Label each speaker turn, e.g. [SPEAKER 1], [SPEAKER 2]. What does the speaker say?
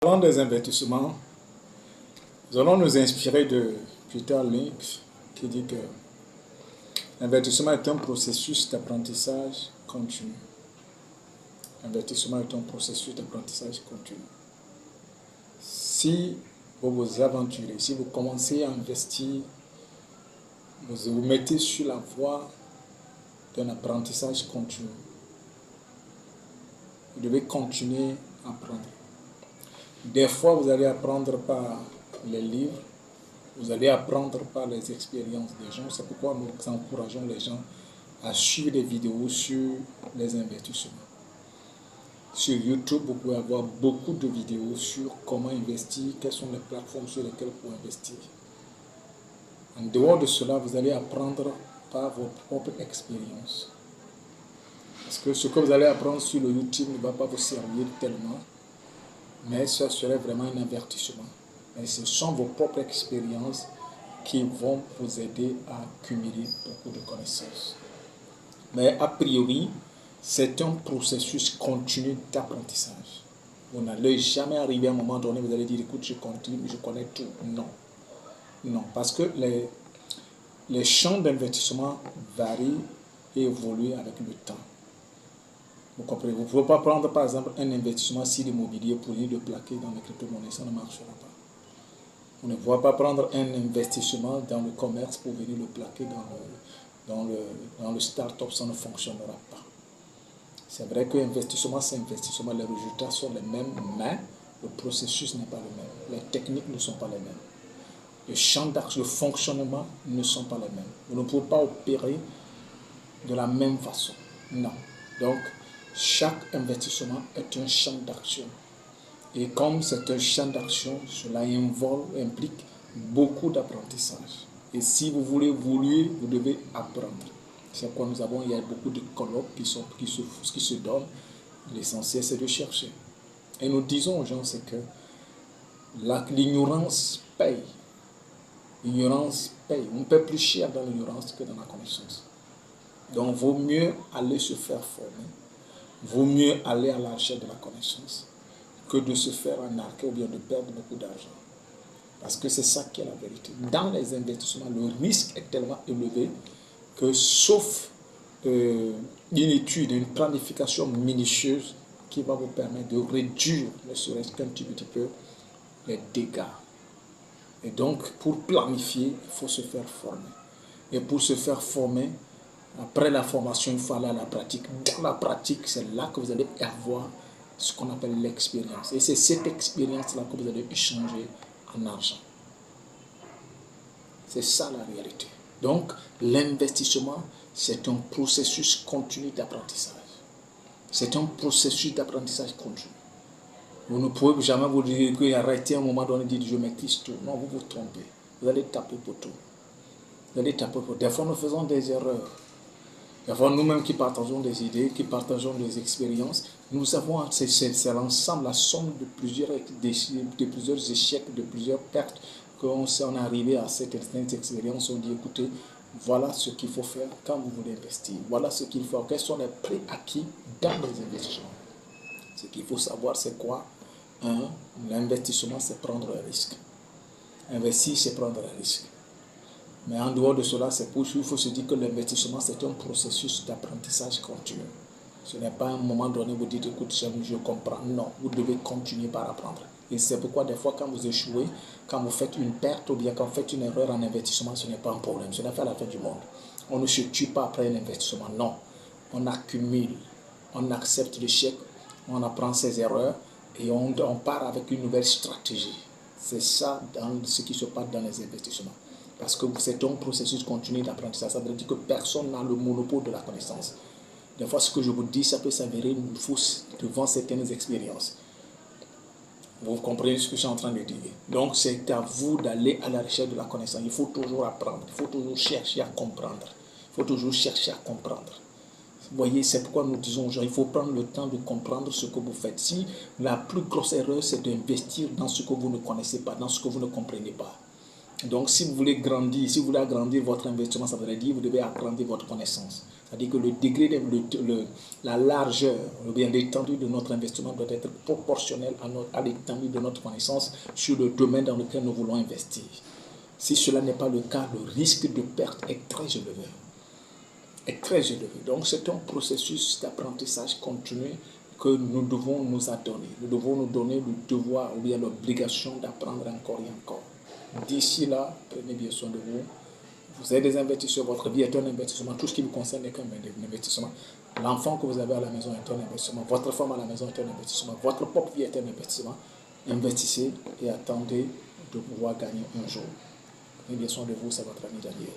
[SPEAKER 1] Parlant des investissements, nous allons nous inspirer de Peter Lynch qui dit que l'investissement est un processus d'apprentissage continu. L'investissement est un processus d'apprentissage continu. Si vous vous aventurez, si vous commencez à investir, vous vous mettez sur la voie d'un apprentissage continu. Vous devez continuer à apprendre. Des fois, vous allez apprendre par les livres, vous allez apprendre par les expériences des gens. C'est pourquoi nous encourageons les gens à suivre des vidéos sur les investissements. Sur YouTube, vous pouvez avoir beaucoup de vidéos sur comment investir, quelles sont les plateformes sur lesquelles vous pouvez investir. En dehors de cela, vous allez apprendre par vos propres expériences. Parce que ce que vous allez apprendre sur le YouTube ne va pas vous servir tellement, mais ça serait vraiment un avertissement. Mais ce sont vos propres expériences qui vont vous aider à accumuler beaucoup de connaissances. Mais a priori, c'est un processus continu d'apprentissage. Vous n'allez jamais arriver à un moment donné, vous allez dire, écoute, je continue, je connais tout. Non. Non, parce que les champs d'investissement varient et évoluent avec le temps. Vous comprenez? Vous ne pouvez pas prendre, par exemple, un investissement sur l'immobilier pour le plaquer dans les crypto-monnaies, ça ne marchera pas. Vous ne pouvez pas prendre un investissement dans le commerce pour venir le plaquer dans le start-up, ça ne fonctionnera pas. C'est vrai que l'investissement, c'est investissement, les résultats sont les mêmes, mais le processus n'est pas le même. Les techniques ne sont pas les mêmes. Le champ d'action, le fonctionnement ne sont pas les mêmes. Vous ne pouvez pas opérer de la même façon. Non. Donc, chaque investissement est un champ d'action. Et comme c'est un champ d'action, cela implique beaucoup d'apprentissage. Et si vous voulez évoluer, vous devez apprendre. C'est pourquoi il y a beaucoup de colloques qui se donnent. L'essentiel, c'est de chercher. Et nous disons aux gens, c'est que l'ignorance paye. L'ignorance paye. On paie plus cher dans l'ignorance que dans la connaissance. Donc, il vaut mieux aller se faire former. Vaut mieux aller à la recherche de la connaissance que de se faire arnaquer ou bien de perdre beaucoup d'argent. Parce que c'est ça qui est la vérité. Dans les investissements, le risque est tellement élevé que sauf une étude, une planification minutieuse qui va vous permettre de réduire, ne serait-ce qu'un petit peu, les dégâts. Et donc, pour planifier, il faut se faire former. Et pour se faire former, après la formation, il faut aller à la pratique. Dans la pratique, c'est là que vous allez avoir ce qu'on appelle l'expérience. Et c'est cette expérience-là que vous allez échanger en argent. C'est ça la réalité. Donc, l'investissement, c'est un processus continu d'apprentissage. C'est un processus d'apprentissage continu. Vous ne pouvez jamais vous dire que arrêtez à un moment donné et dire je maîtrise tout. Non, vous vous trompez. Vous allez taper pour tout. Vous allez taper pour tout. Des fois, nous faisons des erreurs. Des fois, nous-mêmes qui partageons des idées, qui partageons des expériences, nous avons, c'est l'ensemble, la somme de plusieurs échecs, de plusieurs pertes, qu'on s'est arrivé à cette expérience. On dit, écoutez, voilà ce qu'il faut faire quand vous voulez investir. Voilà ce qu'il faut. Quels sont les préacquis dans les investissements? Ce qu'il faut savoir, c'est quoi? L'investissement, c'est prendre un risque. Investir, c'est prendre un risque. Mais en dehors de cela, il faut se dire que l'investissement, c'est un processus d'apprentissage continu. Ce n'est pas un moment donné où vous dites, écoute, je comprends. Non, vous devez continuer par apprendre. Et c'est pourquoi des fois, quand vous échouez, quand vous faites une perte ou bien quand vous faites une erreur en investissement, ce n'est pas un problème. Ce n'est pas la fin du monde. On ne se tue pas après un investissement. Non. On accumule, on accepte l'échec, on apprend ses erreurs et on part avec une nouvelle stratégie. C'est ça dans ce qui se passe dans les investissements. Parce que c'est un processus continu d'apprentissage. Ça veut dire que personne n'a le monopole de la connaissance. Des fois, ce que je vous dis, ça peut s'avérer une fausse devant certaines expériences. Vous comprenez ce que je suis en train de dire. Donc, c'est à vous d'aller à la recherche de la connaissance. Il faut toujours apprendre. Il faut toujours chercher à comprendre. Il faut toujours chercher à comprendre. Vous voyez, c'est pourquoi nous disons aux gens, il faut prendre le temps de comprendre ce que vous faites. Si la plus grosse erreur, c'est d'investir dans ce que vous ne connaissez pas, dans ce que vous ne comprenez pas. Donc, si vous voulez grandir, si vous voulez agrandir votre investissement, ça veut dire que vous devez agrandir votre connaissance. C'est-à-dire que le degré, la largeur ou bien l'étendue de notre investissement doit être proportionnel à l'étendue de notre connaissance sur le domaine dans lequel nous voulons investir. Si cela n'est pas le cas, le risque de perte est très élevé. Donc c'est un processus d'apprentissage continu que nous devons nous adonner. Nous devons nous donner le devoir ou bien l'obligation d'apprendre encore et encore. D'ici là, prenez bien soin de vous. Vous êtes des investisseurs, votre vie est un investissement. Tout ce qui vous concerne n'est qu'un investissement. L'enfant que vous avez à la maison est un investissement. Votre femme à la maison est un investissement. Votre propre vie est un investissement. Investissez et attendez de pouvoir gagner un jour. Prenez bien soin de vous, c'est votre ami Daniel.